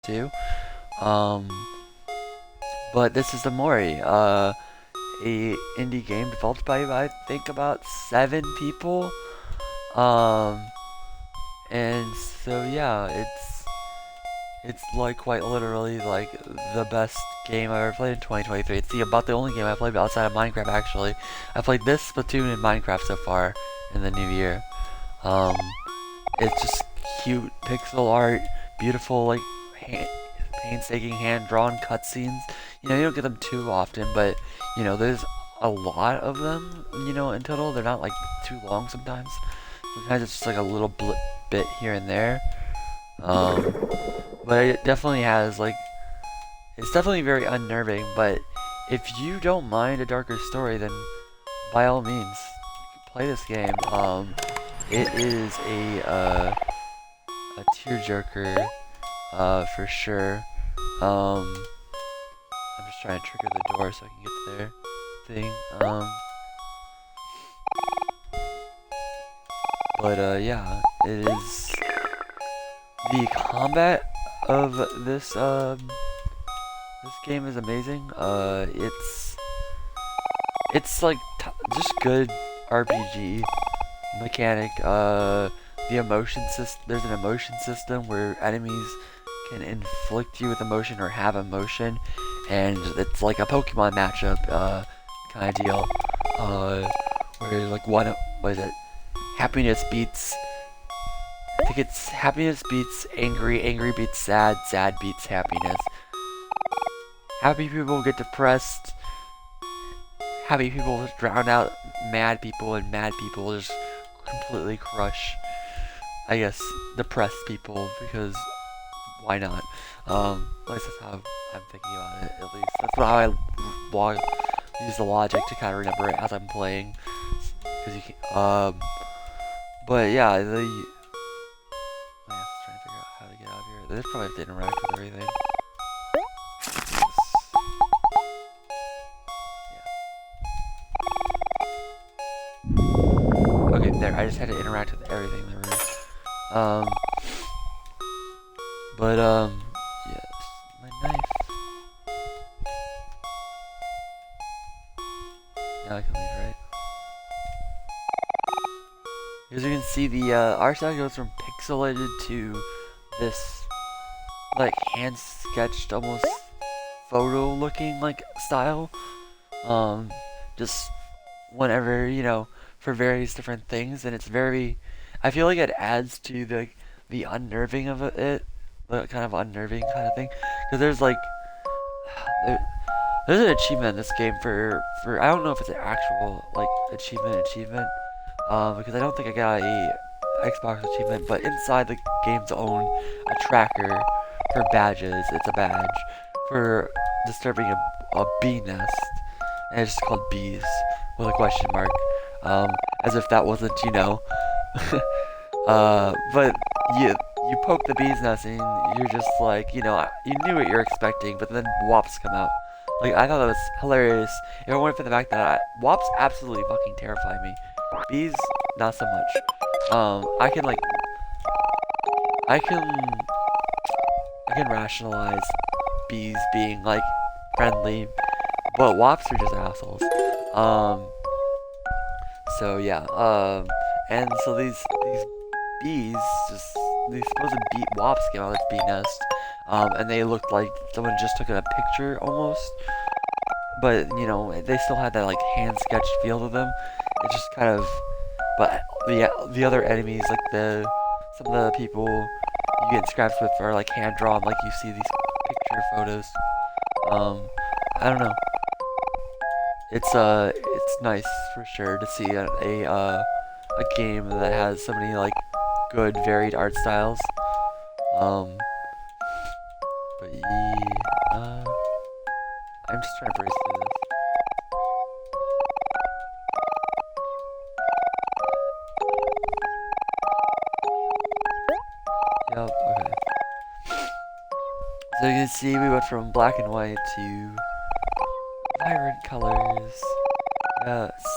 too. Um, but this is the Mori, a indie game developed by I think about 7 people. Um, and so yeah, it's like quite literally like the best game I ever played in 2023. It's about the only game I played outside of Minecraft actually. I played this, Splatoon, and Minecraft so far in the new year. Um, it's just cute pixel art, beautiful like painstaking hand-drawn cutscenes. You know, you don't get them too often, but you know, there's a lot of them. You know, in total, they're not like too long sometimes. Sometimes it's just like a little bit here and there. Um, but it definitely has like it's definitely very unnerving. But if you don't mind a darker story, then by all means, play this game. It is a tearjerker, for sure. I'm just trying to trigger the door so I can get to their thing. But yeah, it is the combat of this game is amazing. It's like just good RPG mechanic. The emotion system. There's an emotion system where enemies can inflict you with emotion or have emotion, and it's like a Pokemon matchup kind of deal. Where like what is it? Happiness beats. I think it's happiness beats angry, angry beats sad, sad beats happiness. Happy people get depressed. Happy people drown out mad people, and mad people just completely crush, I guess, depressed people, because why not? At least that's how I'm thinking about it, at least. That's how I use the logic to kind of remember it as I'm playing. Because you can, but yeah, I was trying to figure out how to get out of here. This probably have to interact with everything. Yeah. Okay, there, I just had to interact with everything in the room. Yes, my knife. Now I can leave, right? As you can see, the art style goes from pixelated to this, like, hand-sketched, almost photo-looking, like, style. Just whenever, you know, for various different things, and it's very, I feel like it adds to the unnerving of it, the kind of unnerving kind of thing, because there's like, there's an achievement in this game for I don't know if it's an actual like achievement, because I don't think I got a Xbox achievement, but inside the game's own a tracker for badges. It's a badge for disturbing a bee nest, and it's just called bees with a question mark, as if that wasn't, you know. But you poke the bee's nest and you're just like, you know, you knew what you're expecting, but then wops come out. Like, I thought that was hilarious. If it weren't for the fact that wops absolutely fucking terrify me. Bees, not so much. I can like, I can, I can rationalize bees being like friendly, but wops are just assholes. So yeah, and so these bees, just these supposed wops came out of this bee nest, and they looked like someone just took a picture almost, but you know, they still had that like hand sketched feel to them. It just kind of, but the other enemies, like some of the people you get scraps with are like hand drawn, like you see these picture photos. I don't know. It's nice for sure to see a game that has so many like good varied art styles. But yeah, I'm just trying to breeze through this. Yep, okay. So you can see we went from black and white to vibrant colors.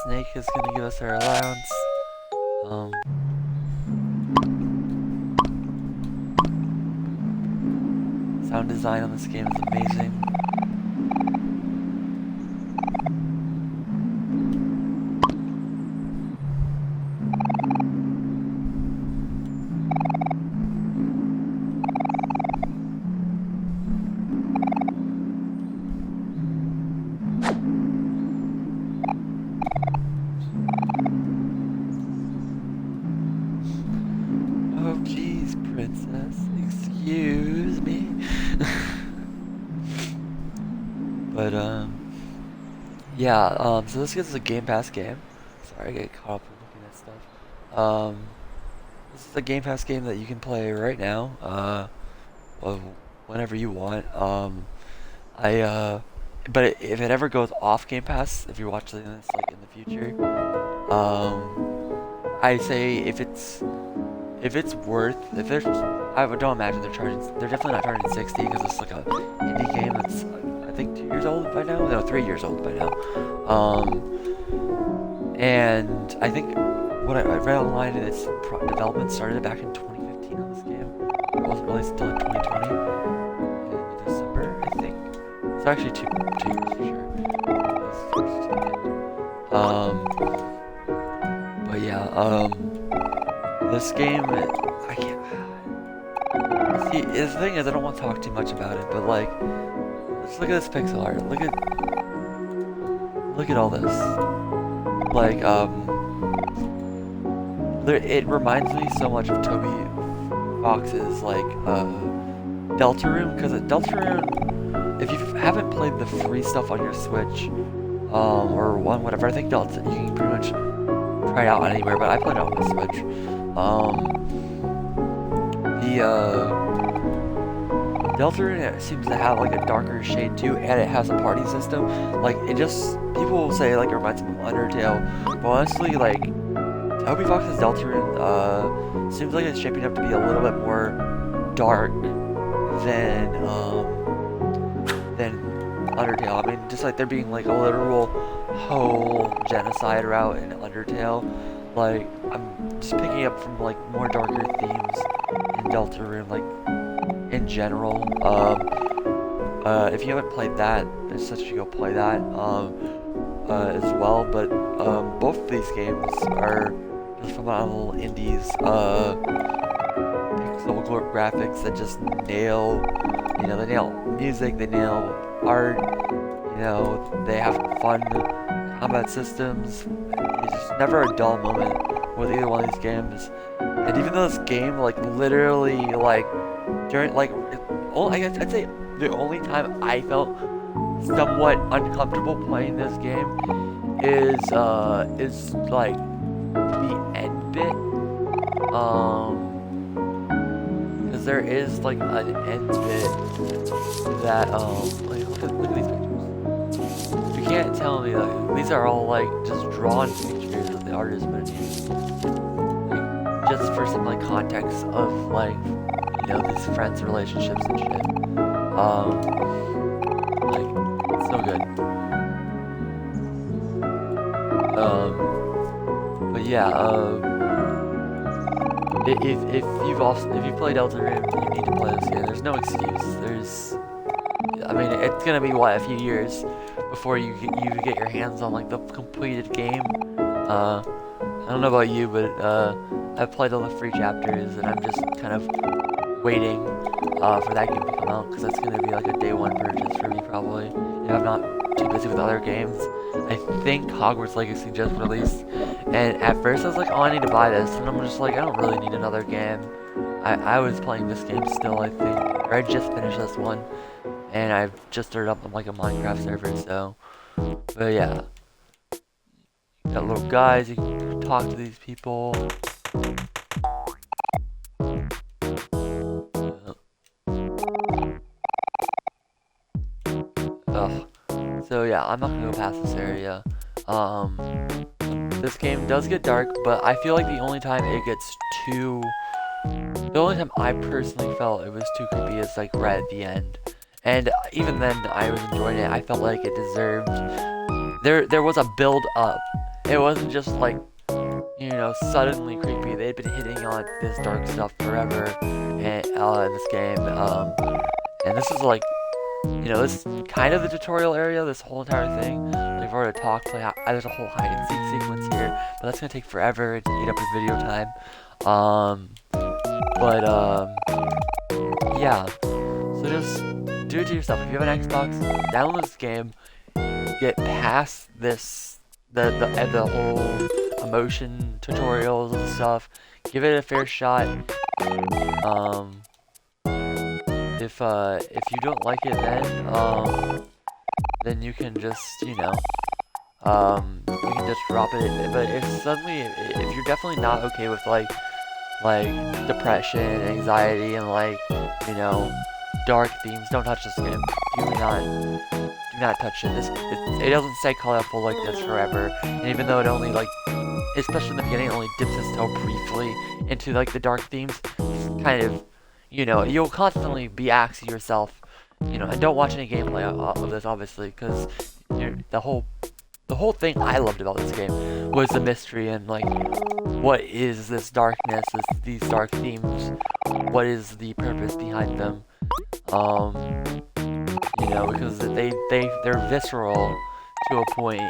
Snake is gonna give us our allowance. Sound sound design on this game is amazing. Oh geez, princess, excuse me. But yeah, so this is a Game Pass game. Sorry, I get caught up in looking at stuff. This is a Game Pass game that you can play right now, well, whenever you want. But if it ever goes off Game Pass, if you're watching this like in the future, I say if there's, I don't imagine they're definitely not charging 60 because it's like a indie game that's, I think 2 years old by now, no, 3 years old by now. And I think what I read online is development started back in 2015 on this game. It wasn't released until like 2020 in December, I think. It's actually 2 years for sure. But yeah, this game, I can't. See, the thing is, I don't want to talk too much about it, but like, let's look at this pixel art. Look at all this. Like, it reminds me so much of Toby Fox's like Deltarune, because Deltarune, if you haven't played the free stuff on your Switch, or whatever, I think you can pretty much try it out anywhere, but I played it on my Switch. Deltarune seems to have like a darker shade too, and it has a party system. Like, people will say like it reminds them of Undertale, but honestly, like, Toby Fox's Deltarune, seems like it's shaping up to be a little bit more dark than Undertale. I mean, just like there being like a literal whole genocide route in Undertale, like, I'm just picking up from like more darker themes in Deltarune, like, in general. If you haven't played that, I suggest you go play that, as well, but, both of these games are just phenomenal indies, pixel graphics that just nail, they nail music, they nail art, they have fun combat systems. It's just never a dull moment with either one of these games. And even though this game, like, literally, like, during, like, I'd say the only time I felt somewhat uncomfortable playing this game is like the end bit, because there is like an end bit that like, look at these pictures. You can't tell me that these are all like just drawn pictures that the artist put in, like, just for some like context of like, these friends' relationships and shit. Like, it's so good. But yeah, if you've played Deltarune, you need to play this game. There's no excuse. I mean, it's gonna be a few years before you get your hands on like the completed game. I don't know about you, but I've played all the free chapters, and I'm just kind of waiting for that game to come out, because that's going to be like a day one purchase for me probably, if I'm not too busy with other games. I think Hogwarts Legacy just released, and at first I was like, oh, I need to buy this, and I'm just like, I don't really need another game. I was playing this game still, I think, or I just finished this one, and I've just started up on like a Minecraft server, so, but yeah. You got little guys, you can talk to these people. So yeah, I'm not gonna go past this area. This game does get dark, but I feel like the only time I personally felt it was too creepy is like right at the end. And even then, I was enjoying it. I felt like it deserved. There was a build up. It wasn't just like, suddenly creepy. They'd been hitting on this dark stuff forever in this game. And this is like, this is kind of the tutorial area, this whole entire thing. We've already talked, there's a whole hide and seek sequence here, but that's gonna take forever to eat up your video time. But yeah. So just do it to yourself. If you have an Xbox, download this game, get past this, the whole emotion tutorials and stuff. Give it a fair shot. If you don't like it, then you can just, you can just drop it. But if you're definitely not okay with like depression, anxiety, and dark themes, don't touch this game. Do not touch it. It doesn't stay colorful like this forever. And even though it only especially in the beginning, it only dips its toe briefly into the dark themes, kind of, you'll constantly be asking yourself, and don't watch any gameplay of this, obviously, because the whole thing I loved about this game was the mystery and what is this darkness, these dark themes, what is the purpose behind them, because they're visceral to a point,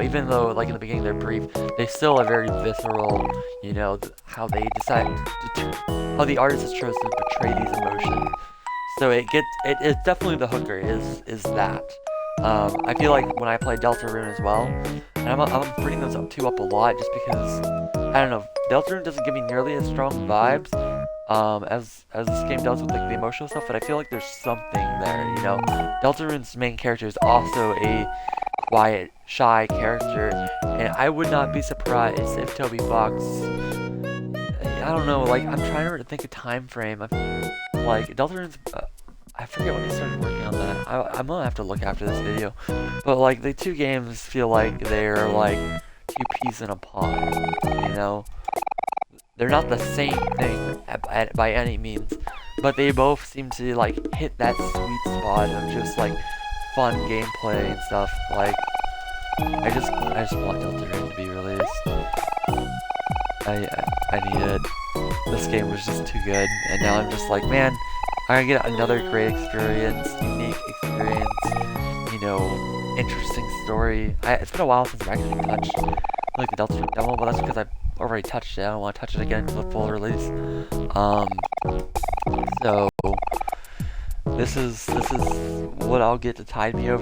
even though in the beginning they're brief, they still are very visceral, how they decide how the artist has chosen to portray these emotions. So it's definitely the hooker is that. I feel like when I play Deltarune as well, and I'm bringing those up a lot just because, I don't know, Deltarune doesn't give me nearly as strong vibes as this game does with the emotional stuff, but I feel like there's something there, Deltarune's main character is also a quiet, shy character, and I would not be surprised if Toby Fox, I don't know, I'm trying to think of time frame. Deltarune's, I forget when he started working on that. I'm gonna have to look after this video. But the two games feel like they're two peas in a pod, They're not the same thing by any means, but they both seem to hit that sweet spot of just fun gameplay and stuff. I just want Deltarune to be released. I need it. This game was just too good, and now I'm just man, I get another great experience, unique experience, interesting story. It's been a while since I've actually touched the Deltarune demo, but that's because I've already touched it. I don't want to touch it again for the full release. So this is what I'll get to tide me over